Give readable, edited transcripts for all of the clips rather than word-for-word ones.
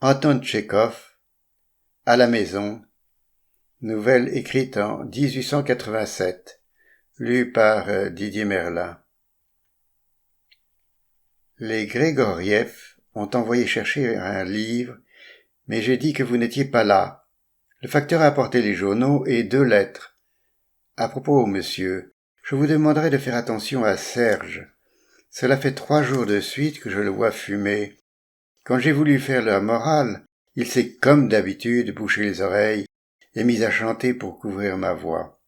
Anton Tchekhov, À la maison, nouvelle écrite en 1887, lue par Didier Merlin. Les Grégoriev ont envoyé chercher un livre, mais j'ai dit que vous n'étiez pas là. Le facteur a apporté les journaux et 2 lettres. À propos, monsieur, je vous demanderai de faire attention à Serge. Cela fait 3 jours de suite que je le vois fumer. Quand j'ai voulu faire la morale, il s'est, comme d'habitude, bouché les oreilles et mis à chanter pour couvrir ma voix.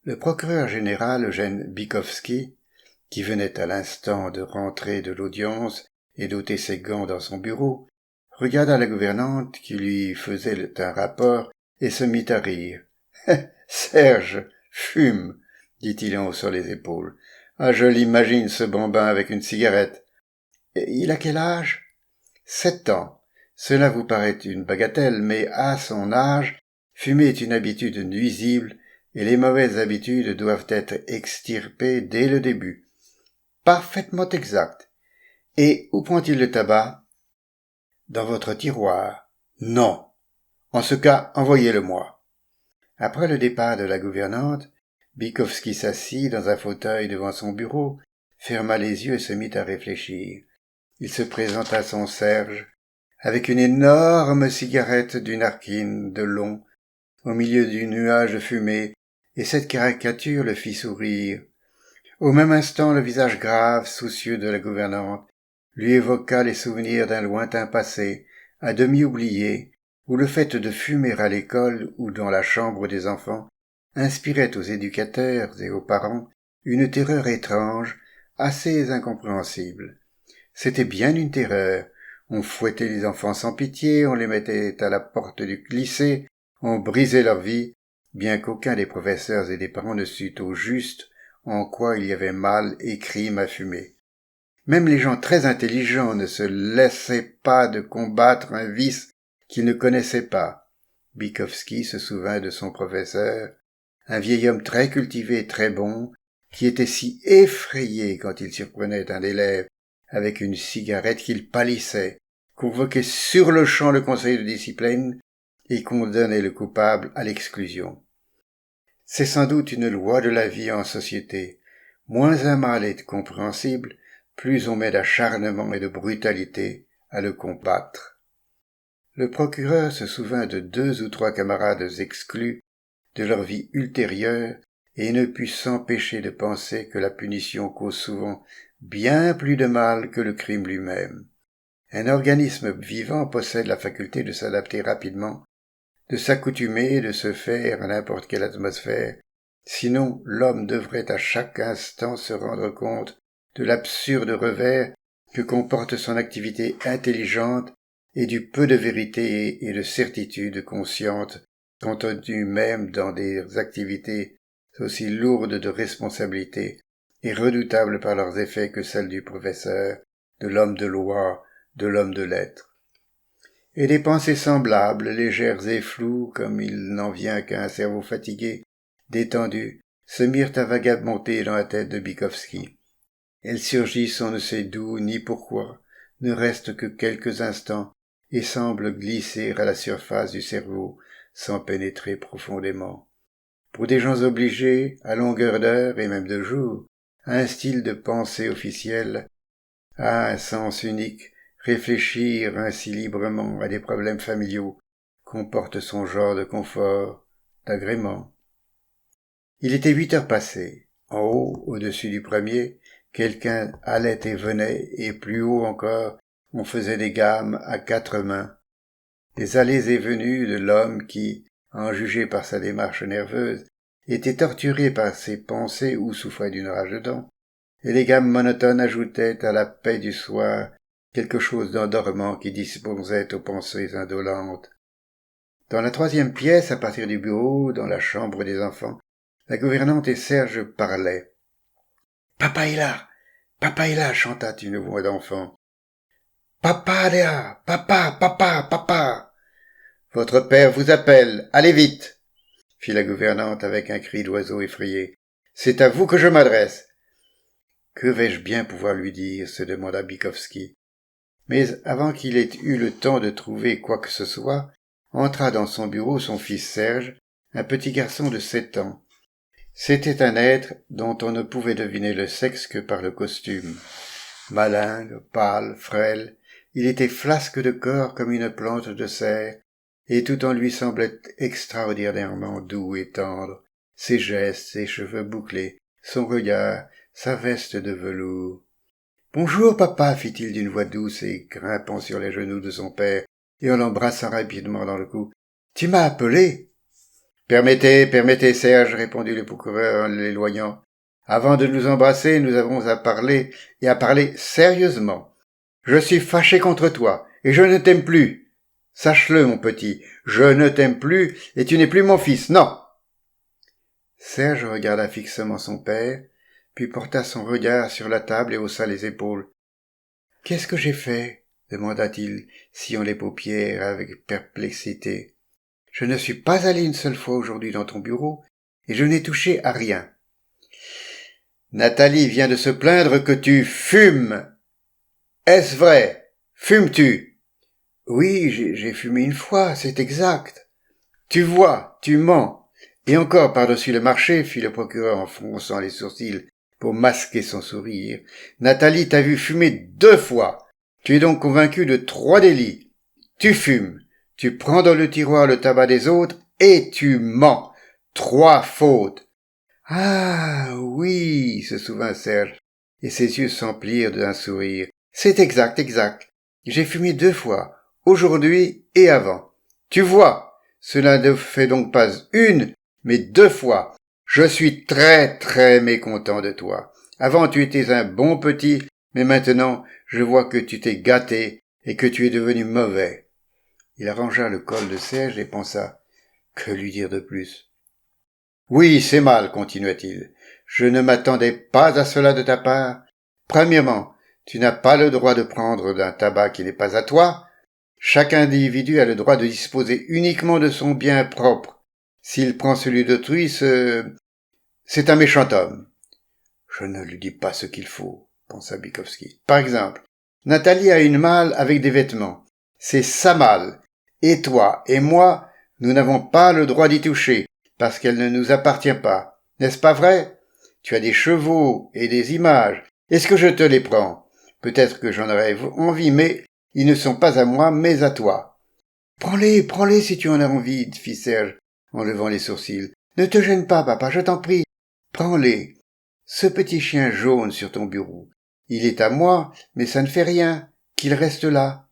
Le procureur général Eugène Bikovski, qui venait à l'instant de rentrer de l'audience et d'ôter ses gants dans son bureau, regarda la gouvernante qui lui faisait un rapport et se mit à rire. « Serge fume, dit-il en haussant les épaules. Ah, je l'imagine, ce bambin avec une cigarette. Il a quel âge ? 7 ans. Cela vous paraît une bagatelle, mais à son âge, fumer est une habitude nuisible et les mauvaises habitudes doivent être extirpées dès le début. Parfaitement exact. Et où prend-il le tabac ? Dans votre tiroir. Non. En ce cas, envoyez-le-moi. Après le départ de la gouvernante, Bikovski s'assit dans un fauteuil devant son bureau, ferma les yeux et se mit à réfléchir. Il se présenta son Serge, avec une énorme cigarette d'une narquine de long, au milieu du nuage de fumée, et cette caricature le fit sourire. Au même instant, le visage grave, soucieux de la gouvernante, lui évoqua les souvenirs d'un lointain passé, à demi oublié, où le fait de fumer à l'école ou dans la chambre des enfants inspirait aux éducateurs et aux parents une terreur étrange, assez incompréhensible. C'était bien une terreur. On fouettait les enfants sans pitié, on les mettait à la porte du lycée, on brisait leur vie, bien qu'aucun des professeurs et des parents ne sût au juste en quoi il y avait mal et crime à fumer. Même les gens très intelligents ne se laissaient pas de combattre un vice qu'ils ne connaissaient pas. Bikovski se souvint de son professeur, un vieil homme très cultivé et très bon, qui était si effrayé quand il surprenait un élève avec une cigarette qu'il pâlissait, convoquait sur-le-champ le conseil de discipline et condamnait le coupable à l'exclusion. C'est sans doute une loi de la vie en société. Moins un mal est compréhensible, plus on met d'acharnement et de brutalité à le combattre. Le procureur se souvint de 2 ou 3 camarades exclus de leur vie ultérieure et ne put s'empêcher de penser que la punition cause souvent bien plus de mal que le crime lui-même. Un organisme vivant possède la faculté de s'adapter rapidement, de s'accoutumer et de se faire à n'importe quelle atmosphère. Sinon, l'homme devrait à chaque instant se rendre compte de l'absurde revers que comporte son activité intelligente et du peu de vérité et de certitude consciente contenu même dans des activités aussi lourdes de responsabilité et redoutables par leurs effets que celles du professeur, de l'homme de loi, de l'homme de lettres. Et des pensées semblables, légères et floues, comme il n'en vient qu'à un cerveau fatigué, détendu, se mirent à vagabonder dans la tête de Bikovski. Elles surgissent on ne sait d'où ni pourquoi, ne restent que quelques instants et semblent glisser à la surface du cerveau sans pénétrer profondément. Pour des gens obligés, à longueur d'heure et même de jour, à un style de pensée officiel, à un sens unique, réfléchir ainsi librement à des problèmes familiaux comporte son genre de confort, d'agrément. Il était 8 heures passées. En haut, au-dessus du premier, quelqu'un allait et venait, et plus haut encore, on faisait des gammes à 4 mains. Les allées et venues de l'homme qui, en juger par sa démarche nerveuse, était torturé par ses pensées ou souffrait d'une rage de dents, et les gammes monotones ajoutaient à la paix du soir quelque chose d'endormant qui disposait aux pensées indolentes. Dans la 3e pièce, à partir du bureau, dans la chambre des enfants, la gouvernante et Serge parlaient. « Papa est là !» chanta une voix d'enfant. « Papa est là ! Papa, papa, papa !»« Votre père vous appelle, allez vite !» fit la gouvernante avec un cri d'oiseau effrayé. « C'est à vous que je m'adresse !» « Que vais-je bien pouvoir lui dire ?» se demanda Bikovski. Mais avant qu'il ait eu le temps de trouver quoi que ce soit, entra dans son bureau son fils Serge, un petit garçon de 7 ans. C'était un être dont on ne pouvait deviner le sexe que par le costume. Malingre, pâle, frêle, il était flasque de corps comme une plante de serre, et tout en lui semblait extraordinairement doux et tendre, ses gestes, ses cheveux bouclés, son regard, sa veste de velours. « Bonjour, papa, fit-il d'une voix douce et grimpant sur les genoux de son père et en l'embrassant rapidement dans le cou. « Tu m'as appelé ?» « Permettez, Serge, répondit le procureur en l'éloignant. Avant de nous embrasser, nous avons à parler, et à parler sérieusement. Je suis fâché contre toi, et je ne t'aime plus. Sache-le, mon petit, je ne t'aime plus, et tu n'es plus mon fils, non !» Serge regarda fixement son père, puis porta son regard sur la table et haussa les épaules. « Qu'est-ce que j'ai fait ?» demanda-t-il, sciant les paupières avec perplexité. « Je ne suis pas allé une seule fois aujourd'hui dans ton bureau, et je n'ai touché à rien. »« Nathalie vient de se plaindre que tu fumes. Est-ce vrai? Fumes-tu ?»« Oui, j'ai fumé une fois, c'est exact. »« Tu vois, tu mens. Et encore par-dessus le marché, fit le procureur en fronçant les sourcils pour masquer son sourire. Nathalie t'a vu fumer 2 fois. Tu es donc convaincu de 3 délits. Tu fumes, tu prends dans le tiroir le tabac des autres et tu mens. 3 fautes. Ah oui, se souvint Serge, et ses yeux s'emplirent d'un sourire. C'est exact. J'ai fumé 2 fois, aujourd'hui et avant. Tu vois, cela ne fait donc pas 1, mais 2 fois. Je suis très très mécontent de toi. Avant tu étais un bon petit, mais maintenant je vois que tu t'es gâté et que tu es devenu mauvais. Il arrangea le col de Serge et pensa, que lui dire de plus? Oui, c'est mal, continua-t-il. Je ne m'attendais pas à cela de ta part. Premièrement, tu n'as pas le droit de prendre d'un tabac qui n'est pas à toi. Chaque individu a le droit de disposer uniquement de son bien propre. S'il prend celui d'autrui, c'est un méchant homme. Je ne lui dis pas ce qu'il faut, pensa Bikovski. Par exemple, Nathalie a une malle avec des vêtements. C'est sa malle. Et toi et moi, nous n'avons pas le droit d'y toucher, parce qu'elle ne nous appartient pas. N'est-ce pas vrai? Tu as des chevaux et des images. Est-ce que je te les prends? Peut-être que j'en aurais envie, mais ils ne sont pas à moi, mais à toi. Prends-les si tu en as envie, fit Serge, en levant les sourcils. Ne te gêne pas, papa, je t'en prie. Prends-les. Ce petit chien jaune sur ton bureau, il est à moi, mais ça ne fait rien, qu'il reste là.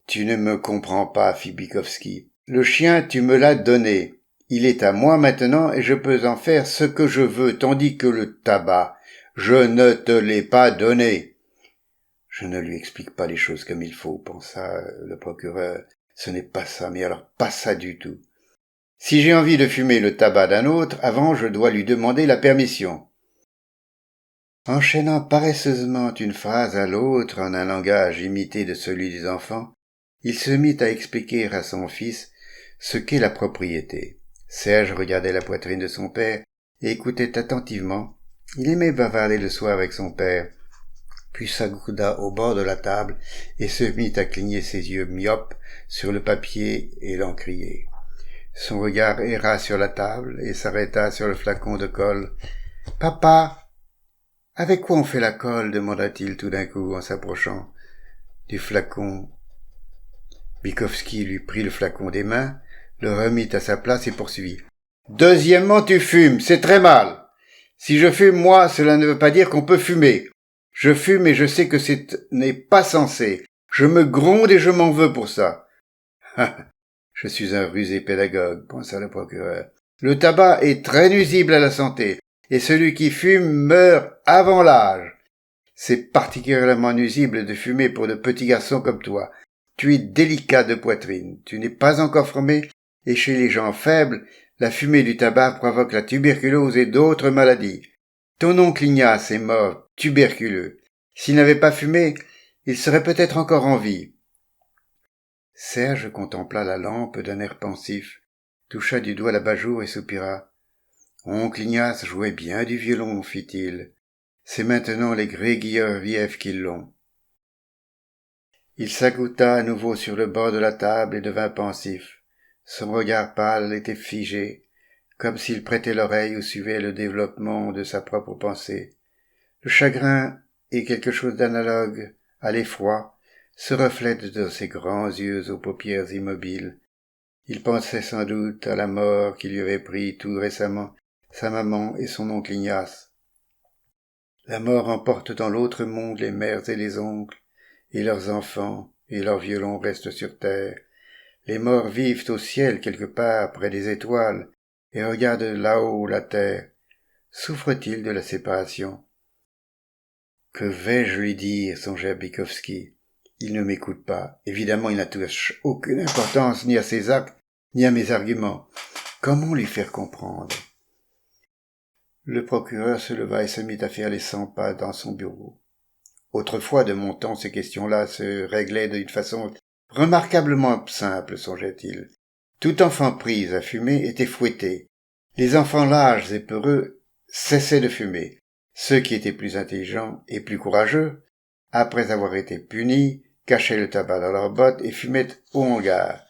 Tu ne me comprends pas, fit Bikovski. Le chien, tu me l'as donné. Il est à moi maintenant et je peux en faire ce que je veux, tandis que le tabac, je ne te l'ai pas donné. Je ne lui explique pas les choses comme il faut, pensa le procureur. Ce n'est pas ça, mais alors pas ça du tout. Si j'ai envie de fumer le tabac d'un autre, avant je dois lui demander la permission. Enchaînant paresseusement une phrase à l'autre en un langage imité de celui des enfants, il se mit à expliquer à son fils ce qu'est la propriété. Serge regardait la poitrine de son père et écoutait attentivement. Il aimait bavarder le soir avec son père, puis s'accouda au bord de la table et se mit à cligner ses yeux myopes sur le papier et l'encrier. Son regard erra sur la table et s'arrêta sur le flacon de colle. « Papa, avec quoi on fait la colle ?» demanda-t-il tout d'un coup en s'approchant du flacon. Bikovski lui prit le flacon des mains, le remit à sa place et poursuivit. « Deuxièmement, tu fumes, c'est très mal. Si je fume, moi, cela ne veut pas dire qu'on peut fumer. Je fume et je sais que ce n'est pas censé. Je me gronde et je m'en veux pour ça. » Je suis un rusé pédagogue, pensa le procureur. Le tabac est très nuisible à la santé, et celui qui fume meurt avant l'âge. C'est particulièrement nuisible de fumer pour de petits garçons comme toi. Tu es délicat de poitrine, tu n'es pas encore formé, et chez les gens faibles, la fumée du tabac provoque la tuberculose et d'autres maladies. Ton oncle Ignace est mort, tuberculeux. S'il n'avait pas fumé, il serait peut-être encore en vie. Serge contempla la lampe d'un air pensif, toucha du doigt l'abat-jour et soupira. Oncle Ignace jouait bien du violon, fit-il. C'est maintenant les Gréguioviev qui l'ont. Il s'accouta à nouveau sur le bord de la table et devint pensif. Son regard pâle était figé, comme s'il prêtait l'oreille ou suivait le développement de sa propre pensée. Le chagrin et quelque chose d'analogue à l'effroi se reflètent dans ses grands yeux aux paupières immobiles. Il pensait sans doute à la mort qui lui avait pris tout récemment sa maman et son oncle Ignace. La mort emporte dans l'autre monde les mères et les oncles, et leurs enfants, et leurs violons restent sur terre. Les morts vivent au ciel quelque part près des étoiles, et regardent là-haut la terre. Souffre-t-il de la séparation? Que vais-je lui dire, songeait Bykowski. Il ne m'écoute pas. Évidemment, il n'attache aucune importance ni à ses actes, ni à mes arguments. Comment lui faire comprendre? Le procureur se leva et se mit à faire les 100 pas dans son bureau. Autrefois, de mon temps, ces questions-là se réglaient d'une façon remarquablement simple, songeait-il. Tout enfant pris à fumer était fouetté. Les enfants lâches et peureux cessaient de fumer. Ceux qui étaient plus intelligents et plus courageux, après avoir été punis, cachaient le tabac dans leurs bottes et fumaient au hangar.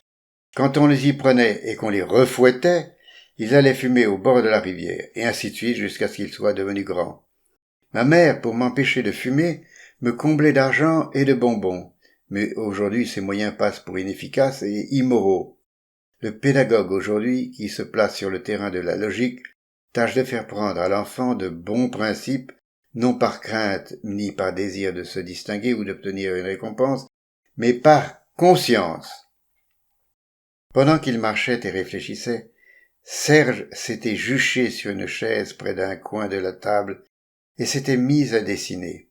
Quand on les y prenait et qu'on les refouettait, ils allaient fumer au bord de la rivière, et ainsi de suite jusqu'à ce qu'ils soient devenus grands. Ma mère, pour m'empêcher de fumer, me comblait d'argent et de bonbons, mais aujourd'hui ces moyens passent pour inefficaces et immoraux. Le pédagogue aujourd'hui, qui se place sur le terrain de la logique, tâche de faire prendre à l'enfant de bons principes, non par crainte ni par désir de se distinguer ou d'obtenir une récompense, mais par conscience. Pendant qu'il marchait et réfléchissait, Serge s'était juché sur une chaise près d'un coin de la table et s'était mis à dessiner.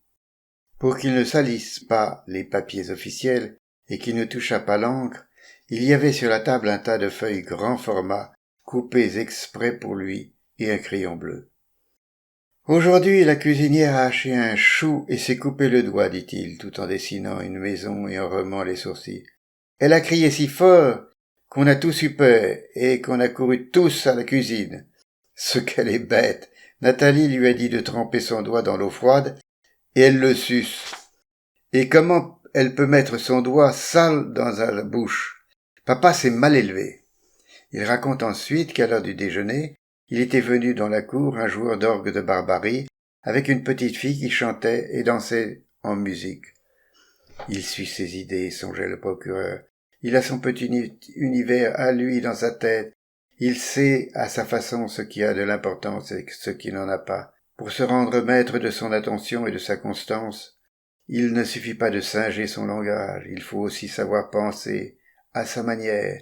Pour qu'il ne salisse pas les papiers officiels et qu'il ne touchât pas l'encre, il y avait sur la table un tas de feuilles grand format, coupées exprès pour lui, et un crayon bleu. Aujourd'hui, la cuisinière a haché un chou et s'est coupé le doigt, dit-il, tout en dessinant une maison et en remuant les sourcils. Elle a crié si fort qu'on a tous eu peur et qu'on a couru tous à la cuisine. Ce qu'elle est bête! Nathalie lui a dit de tremper son doigt dans l'eau froide et elle le suce. Et comment elle peut mettre son doigt sale dans la bouche? Papa s'est mal élevé. Il raconte ensuite qu'à l'heure du déjeuner, il était venu dans la cour un joueur d'orgue de Barbarie avec une petite fille qui chantait et dansait en musique. Il suit ses idées, songeait le procureur. Il a son petit univers à lui dans sa tête. Il sait à sa façon ce qui a de l'importance et ce qui n'en a pas. Pour se rendre maître de son attention et de sa constance, il ne suffit pas de singer son langage, il faut aussi savoir penser, à sa manière.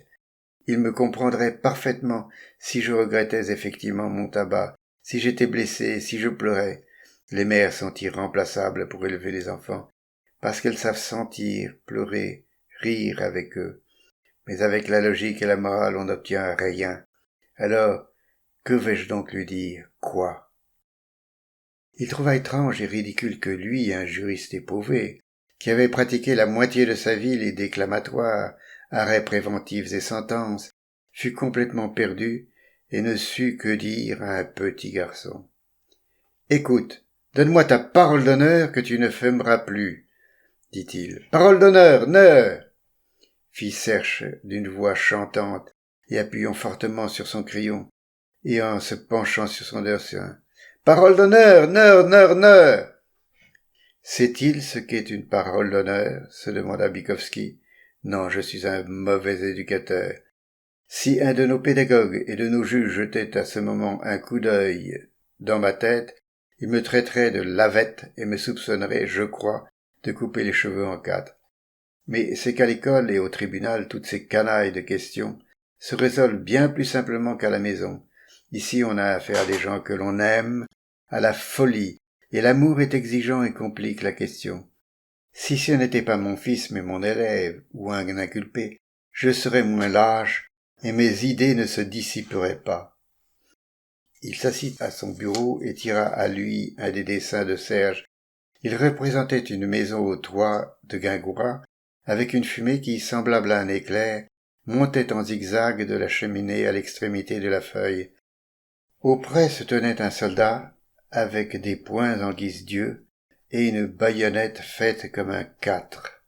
Il me comprendrait parfaitement si je regrettais effectivement mon tabac, si j'étais blessé, si je pleurais. Les mères sont irremplaçables pour élever les enfants, parce qu'elles savent sentir, pleurer, rire avec eux. Mais avec la logique et la morale, on n'obtient rien. Alors, que vais-je donc lui dire? Quoi? Il trouva étrange et ridicule que lui, un juriste éprouvé, qui avait pratiqué la moitié de sa vie les déclamatoires, arrêts préventifs et sentences, fût complètement perdu et ne sut que dire à un petit garçon. « Écoute, donne-moi ta parole d'honneur que tu ne fumeras plus, dit-il. « Parole d'honneur, neur !» fit Serge d'une voix chantante et appuyant fortement sur son crayon et en se penchant sur son dessin. « Parole d'honneur, neur !» Sait-il ce qu'est une parole d'honneur? Se demanda Bykowski. Non, je suis un mauvais éducateur. Si un de nos pédagogues et de nos juges jetait à ce moment un coup d'œil dans ma tête, il me traiterait de lavette et me soupçonnerait, je crois, de couper les cheveux en quatre. Mais c'est qu'à l'école et au tribunal, toutes ces canailles de questions se résolvent bien plus simplement qu'à la maison. Ici, on a affaire à des gens que l'on aime, à la folie, et l'amour est exigeant et complique la question. Si ce n'était pas mon fils mais mon élève, ou un inculpé, je serais moins lâche, et mes idées ne se dissiperaient pas. Il s'assit à son bureau et tira à lui un des dessins de Serge. Il représentait une maison au toit de guingois, avec une fumée qui, semblable à un éclair, montait en zigzag de la cheminée à l'extrémité de la feuille. Auprès se tenait un soldat, avec des poings en guise d'yeux, et une baïonnette faite comme un 4.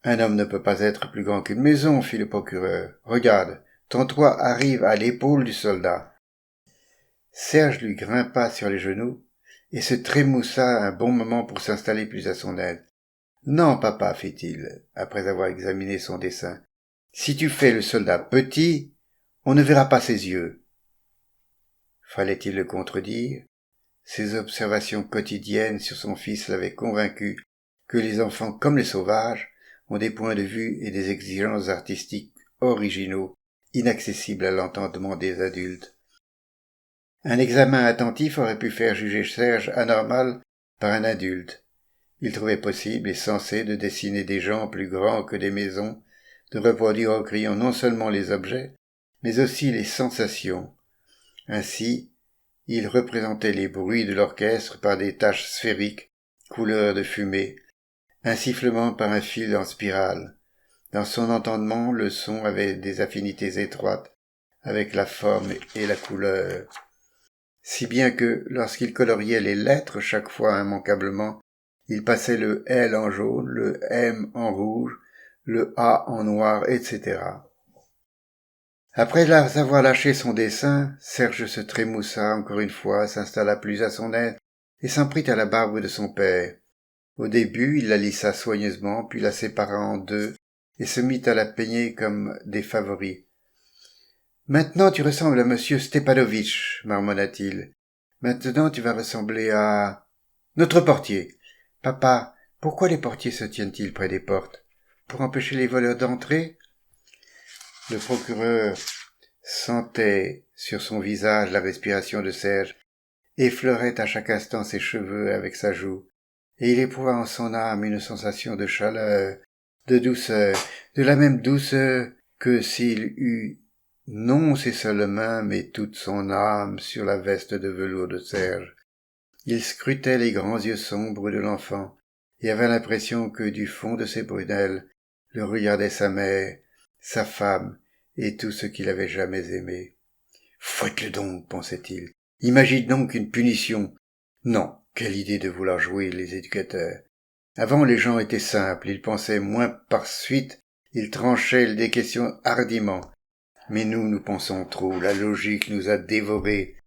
Un homme ne peut pas être plus grand qu'une maison, fit le procureur. Regarde, ton toit arrive à l'épaule du soldat. Serge lui grimpa sur les genoux et se trémoussa un bon moment pour s'installer plus à son aise. Non, papa, fit-il, après avoir examiné son dessin. Si tu fais le soldat petit, on ne verra pas ses yeux. Fallait-il le contredire? Ses observations quotidiennes sur son fils l'avaient convaincu que les enfants, comme les sauvages, ont des points de vue et des exigences artistiques originaux, inaccessibles à l'entendement des adultes. Un examen attentif aurait pu faire juger Serge anormal par un adulte. Il trouvait possible et sensé de dessiner des gens plus grands que des maisons, de reproduire au crayon non seulement les objets, mais aussi les sensations. Ainsi, il représentait les bruits de l'orchestre par des taches sphériques, couleur de fumée, un sifflement par un fil en spirale. Dans son entendement, le son avait des affinités étroites avec la forme et la couleur. Si bien que, lorsqu'il coloriait les lettres chaque fois immanquablement, il passait le L en jaune, le M en rouge, le A en noir, etc. Après avoir lâché son dessin, Serge se trémoussa encore une fois, s'installa plus à son aise et s'en prit à la barbe de son père. Au début, il la lissa soigneusement, puis la sépara en deux et se mit à la peigner comme des favoris. « Maintenant tu ressembles à monsieur Stepanovitch, marmonna-t-il. Maintenant tu vas ressembler à... notre portier. Papa, pourquoi les portiers se tiennent-ils près des portes? Pour empêcher les voleurs d'entrer ?» Le procureur sentait sur son visage la respiration de Serge, effleurait à chaque instant ses cheveux avec sa joue, et il éprouva en son âme une sensation de chaleur, de douceur, de la même douceur que s'il eût non ses seules mains, mais toute son âme sur la veste de velours de Serge. Il scrutait les grands yeux sombres de l'enfant, et avait l'impression que du fond de ses prunelles le regardait sa mère, sa femme, et tout ce qu'il avait jamais aimé. « Fouette-le donc, pensait-il. Imagine donc une punition. Non, quelle idée de vouloir jouer les éducateurs. Avant, les gens étaient simples, ils pensaient moins par suite, ils tranchaient des questions hardiment. Mais nous pensons trop, la logique nous a dévorés.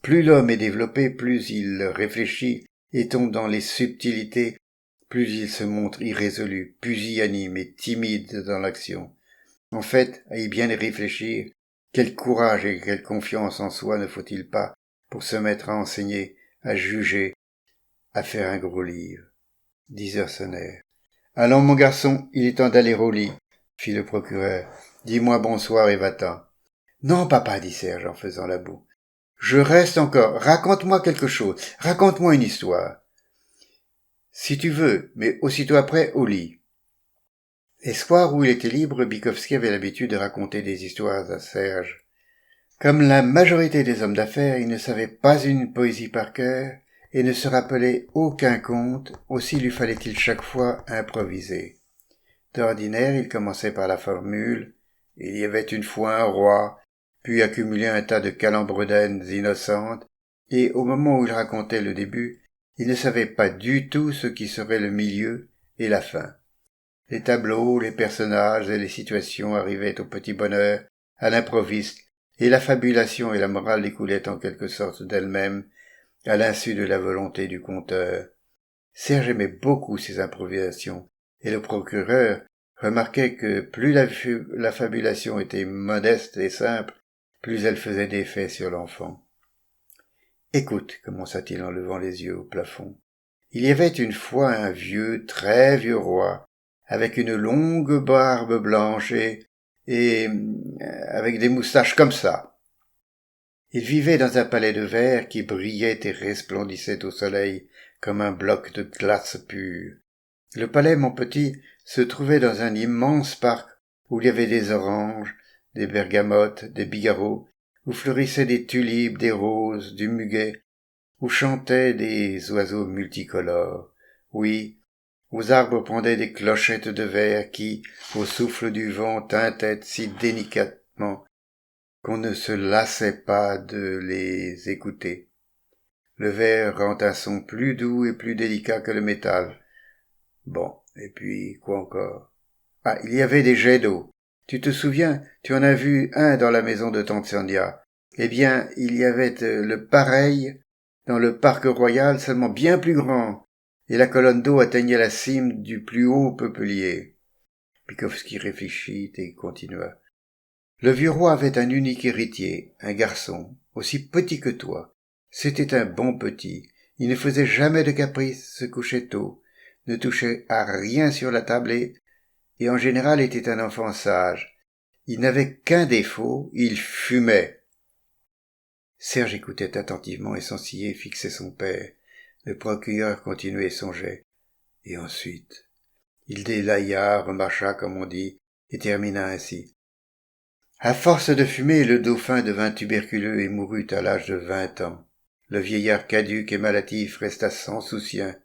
Plus l'homme est développé, plus il réfléchit et tombe dans les subtilités, plus il se montre irrésolu, pusillanime et timide dans l'action. En fait, à y bien y réfléchir, quel courage et quelle confiance en soi ne faut-il pas pour se mettre à enseigner, à juger, à faire un gros livre. 10 heures sonnèrent. « Allons, mon garçon, il est temps d'aller au lit, » fit le procureur. « Dis-moi bonsoir et va-t'en. »« Non, papa, » dit Serge en faisant la boue. « Je reste encore. Raconte-moi quelque chose. Raconte-moi une histoire. »« Si tu veux, mais aussitôt après, au lit. » Les soirs où il était libre, Bikowski avait l'habitude de raconter des histoires à Serge. Comme la majorité des hommes d'affaires, il ne savait pas une poésie par cœur et ne se rappelait aucun conte, aussi lui fallait-il chaque fois improviser. D'ordinaire, il commençait par la formule « Il y avait une fois un roi », puis accumulait un tas de calembredaines innocentes, et au moment où il racontait le début, il ne savait pas du tout ce qui serait le milieu et la fin. Les tableaux, les personnages et les situations arrivaient au petit bonheur, à l'improviste, et la fabulation et la morale découlaient en quelque sorte d'elles-mêmes, à l'insu de la volonté du conteur. Serge aimait beaucoup ces improvisations, et le procureur remarquait que plus la fabulation était modeste et simple, plus elle faisait d'effet sur l'enfant. « Écoute, » commença-t-il en levant les yeux au plafond, « il y avait une fois un vieux, très vieux roi, avec une longue barbe blanche et avec des moustaches comme ça. Il vivait dans un palais de verre qui brillait et resplendissait au soleil comme un bloc de glace pure. Le palais, mon petit, se trouvait dans un immense parc où il y avait des oranges, des bergamotes, des bigarreaux, où fleurissaient des tulipes, des roses, du muguet, où chantaient des oiseaux multicolores. Oui, aux arbres pendaient des clochettes de verre qui, au souffle du vent, tintaient si délicatement qu'on ne se lassait pas de les écouter. Le verre rend un son plus doux et plus délicat que le métal. Bon, et puis, quoi encore? Ah, il y avait des jets d'eau. Tu te souviens, tu en as vu un dans la maison de tante Sonia. Eh bien, il y avait le pareil dans le parc royal, seulement bien plus grand, et la colonne d'eau atteignait la cime du plus haut peuplier. Bykowski réfléchit et continua. Le vieux roi avait un unique héritier, un garçon, aussi petit que toi. C'était un bon petit. Il ne faisait jamais de caprices, se couchait tôt, ne touchait à rien sur la table et en général était un enfant sage. Il n'avait qu'un défaut, il fumait. Serge écoutait attentivement et sans ciller fixait son père. Le procureur continuait son jet. Et ensuite, il délaya, remarcha, comme on dit, et termina ainsi. À force de fumer, le dauphin devint tuberculeux et mourut à l'âge de 20 ans. Le vieillard caduc et malatif resta sans soutien.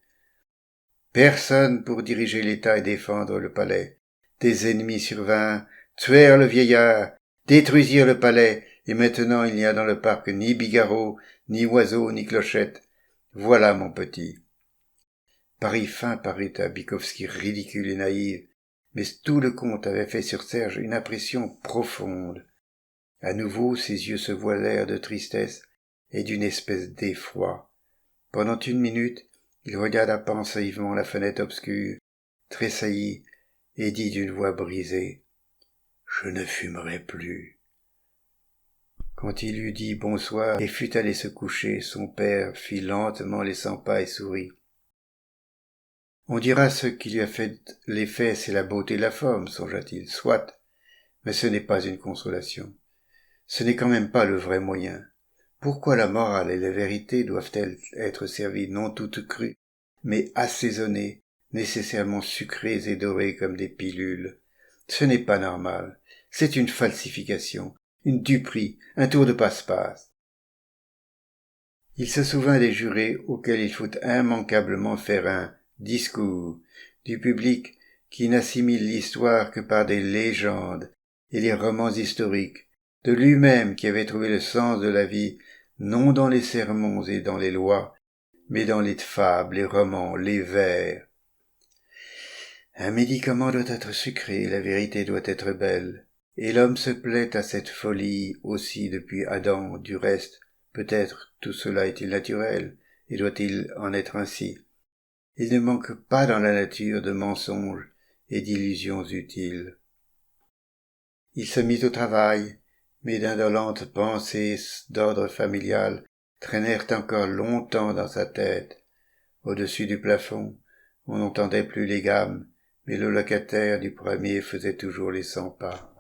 Personne pour diriger l'État et défendre le palais. Des ennemis survinrent, tuèrent le vieillard, détruisirent le palais, et maintenant il n'y a dans le parc ni bigarreau, ni oiseau, ni clochette. Voilà mon petit. Paris fin parut à Bykowski ridicule et naïf, mais tout le conte avait fait sur Serge une impression profonde. À nouveau ses yeux se voilèrent de tristesse et d'une espèce d'effroi. Pendant une minute, il regarda pensivement la fenêtre obscure, tressaillit et dit d'une voix brisée « Je ne fumerai plus ». Quand il eut dit bonsoir et fut allé se coucher, son père fit lentement les 100 pas et sourit. On dira ce qui lui a fait l'effet, c'est la beauté de la forme, songea-t-il, soit, mais ce n'est pas une consolation. Ce n'est quand même pas le vrai moyen. Pourquoi la morale et la vérité doivent-elles être servies non toutes crues, mais assaisonnées, nécessairement sucrées et dorées comme des pilules? Ce n'est pas normal. C'est une falsification, une duperie, un tour de passe-passe. Il se souvint des jurés auxquels il faut immanquablement faire un discours, du public qui n'assimile l'histoire que par des légendes et les romans historiques, de lui-même qui avait trouvé le sens de la vie non dans les sermons et dans les lois, mais dans les fables, les romans, les vers. Un médicament doit être sucré, la vérité doit être belle, et l'homme se plaît à cette folie aussi depuis Adam. Du reste, peut-être tout cela est-il naturel, et doit-il en être ainsi? Il ne manque pas dans la nature de mensonges et d'illusions utiles. Il se mit au travail, mais d'indolentes pensées d'ordre familial traînèrent encore longtemps dans sa tête. Au-dessus du plafond, on n'entendait plus les gammes, mais le locataire du premier faisait toujours les 100 pas.